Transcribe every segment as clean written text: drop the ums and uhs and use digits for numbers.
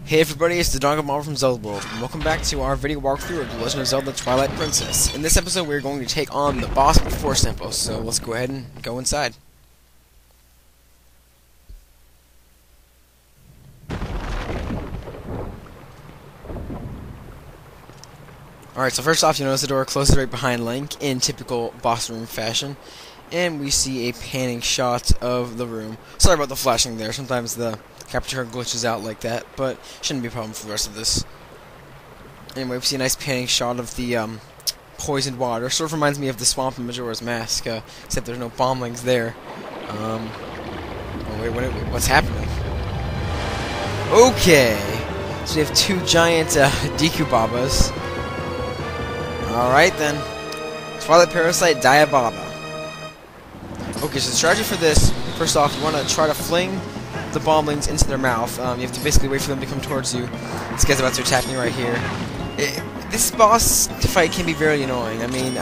Hey everybody, it's the Diababa from Zelda World, and welcome back to our video walkthrough of The Legend of Zelda Twilight Princess. In this episode, we're going to take on the boss with the Force Temple, so let's go ahead and go inside. Alright, so first off, you notice the door closes right behind Link, in typical boss room fashion, and we see a panning shot of the room. Sorry about the flashing there, sometimes the capture glitches out like that, but shouldn't be a problem for the rest of this. Anyway, we see a nice panning shot of the poisoned water. Sort of reminds me of the swamp in Majora's Mask, except there's no bomblings there. Oh wait, what's happening? Okay, so we have two giant Diababas. Alright then, Twilight Parasite Diababa. Okay, so the strategy for this, first off, you want to try to fling the bomblings into their mouth. You have to basically wait for them to come towards you. This guy's about to attack me right here. This boss fight can be very annoying. I mean,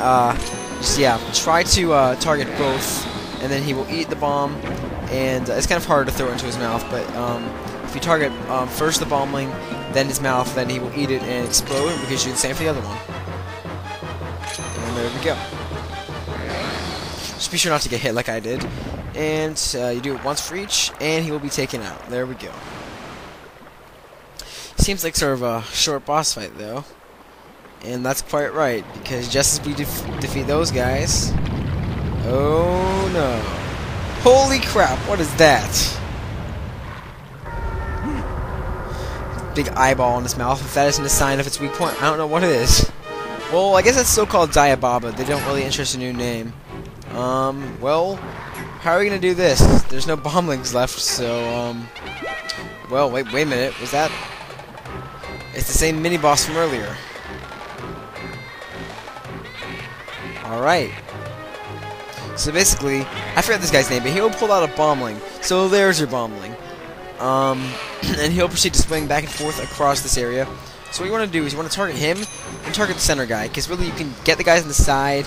try to target both, and then he will eat the bomb, and it's kind of hard to throw it into his mouth, but if you target first the bombling, then his mouth, then he will eat it and explode, and we can do the same for the other one. And there we go. Just be sure not to get hit like I did. And you do it once for each, and he will be taken out. There we go. Seems like sort of a short boss fight, though. And that's quite right, because just as we defeat those guys... Oh, no. Holy crap, what is that? Big eyeball in his mouth. If that isn't a sign of its weak point, I don't know what it is. Well, I guess that's still called Diababa. They don't really introduce a new name. Well... How are we gonna do this? There's no bomblings left, so, well, wait a minute, was that... It's the same mini-boss from earlier. Alright. So basically, I forgot this guy's name, but he'll pull out a bombling. So there's your bombling. And he'll proceed to swing back and forth across this area. So what you want to do is you want to target him and target the center guy, because really you can get the guys on the side.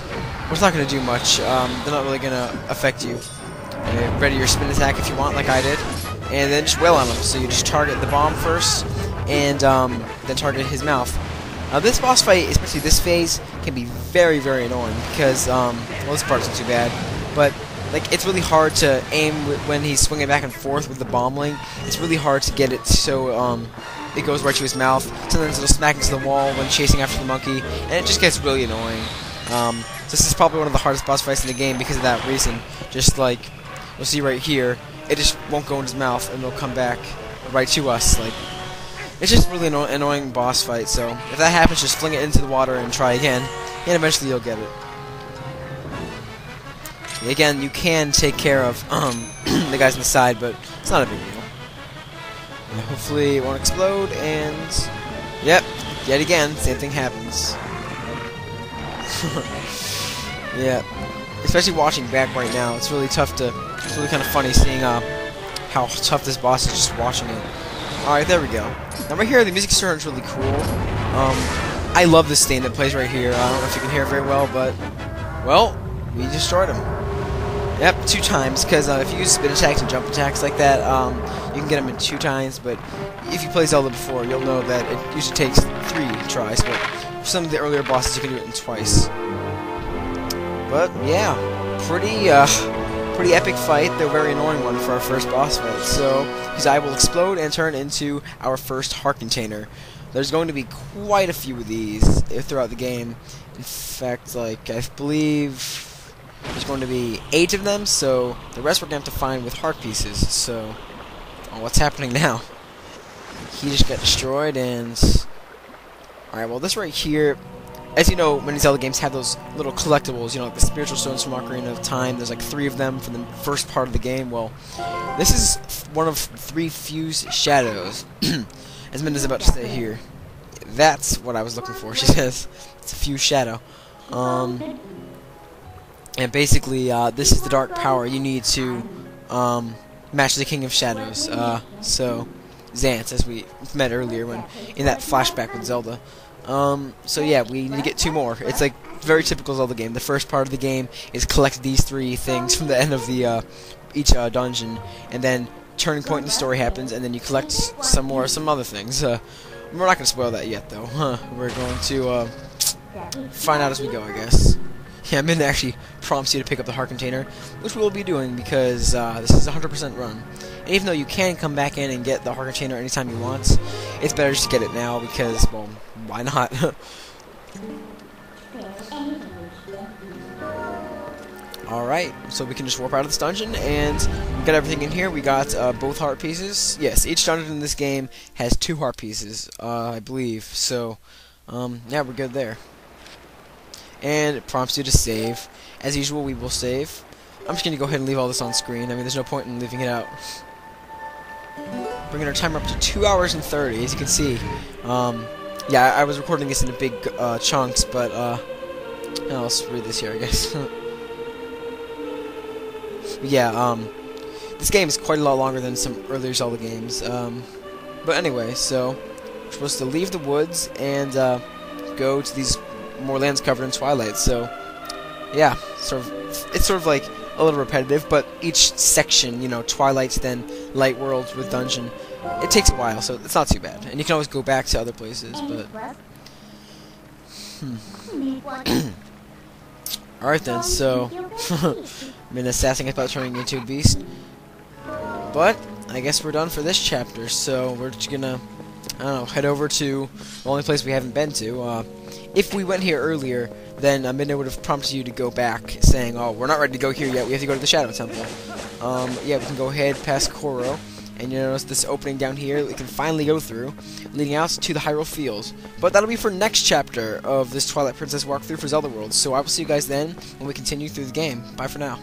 It's not going to do much. They're not really going to affect you. Ready your spin attack if you want, like I did, and then just wail on him. So you just target the bomb first, and then target his mouth. Now this boss fight, especially this phase, can be very, very annoying because, well, this part isn't too bad, but like it's really hard to aim when he's swinging back and forth with the bombling. It's really hard to get it so it goes right to his mouth. Sometimes it'll smack into the wall when chasing after the monkey, and it just gets really annoying. This is probably one of the hardest boss fights in the game because of that reason. Just like you'll see right here, it just won't go in his mouth, and it'll come back right to us. Like, it's just really annoying boss fight. So if that happens, just fling it into the water and try again, and eventually you'll get it. Again, you can take care of the guys on the side, but it's not a big deal. And hopefully it won't explode. And yep, yet again, same thing happens. Yeah. Especially watching back right now, it's really tough to. It's really kind of funny seeing how tough this boss is just watching it. Alright, there we go. Now right here, the music starts really cool. I love this thing that plays right here. I don't know if you can hear it very well, but well, we destroyed him. Yep, 2 times. Because if you use spin attacks and jump attacks like that, you can get them in 2 times. But if you play Zelda before, you'll know that it usually takes 3 tries. But for some of the earlier bosses, you can do it in twice. But yeah, pretty epic fight, though very annoying one for our first boss fight. So his eye will explode and turn into our first heart container. There's going to be quite a few of these throughout the game. In fact, like I believe there's going to be 8 of them. So the rest we're going to have to find with heart pieces. So what's happening now? He just got destroyed, and all right. Well, this right here. As you know, many Zelda games have those little collectibles, you know, like the spiritual stones from Ocarina of Time. There's like 3 of them for the first part of the game. Well, this is one of 3 fused shadows. As Minda's about to say here. That's what I was looking for, she says. It's a fused shadow. And basically, this is the dark power you need to match the King of Shadows. So, Zant, as we met earlier when in that flashback with Zelda. So yeah, we need to get 2 more. It's like very typical Zelda game. The first part of the game is collect these 3 things from the end of the each dungeon, and then turning point in the story happens, and then you collect some other things. We're not gonna spoil that yet, though. We're going to find out as we go, I guess. Yeah, Min actually prompts you to pick up the heart container, which we will be doing because this is a 100% run. And even though you can come back in and get the heart container anytime you want, it's better just to get it now because, well, why not? Alright, so we can just warp out of this dungeon, and we got everything in here. We got both heart pieces. Yes, each dungeon in this game has 2 heart pieces, I believe. So, yeah, we're good there. And it prompts you to save. As usual, we will save. I'm just going to go ahead and leave all this on screen. I mean, there's no point in leaving it out. Bringing our timer up to 2 hours and 30, as you can see. Yeah, I was recording this in big chunks, but, I'll just read this here, I guess. Yeah, this game is quite a lot longer than some earlier Zelda games. But anyway, so we're supposed to leave the woods and go to these more lands covered in Twilight. So yeah, it's sort of like a little repetitive, but each section, you know, Twilight, then Light World with dungeon, it takes a while, so it's not too bad. And you can always go back to other places, but alright then, so I'm in assassin about turning into a beast. But I guess we're done for this chapter, so we're just gonna, I don't know, head over to the only place we haven't been to. If we went here earlier, then Midna would have prompted you to go back, saying, oh, we're not ready to go here yet, we have to go to the Shadow Temple. Yeah, we can go ahead past Koro, and you notice this opening down here we can finally go through, leading out to the Hyrule Fields. But that'll be for next chapter of this Twilight Princess walkthrough for Zelda World, so I will see you guys then when we continue through the game. Bye for now.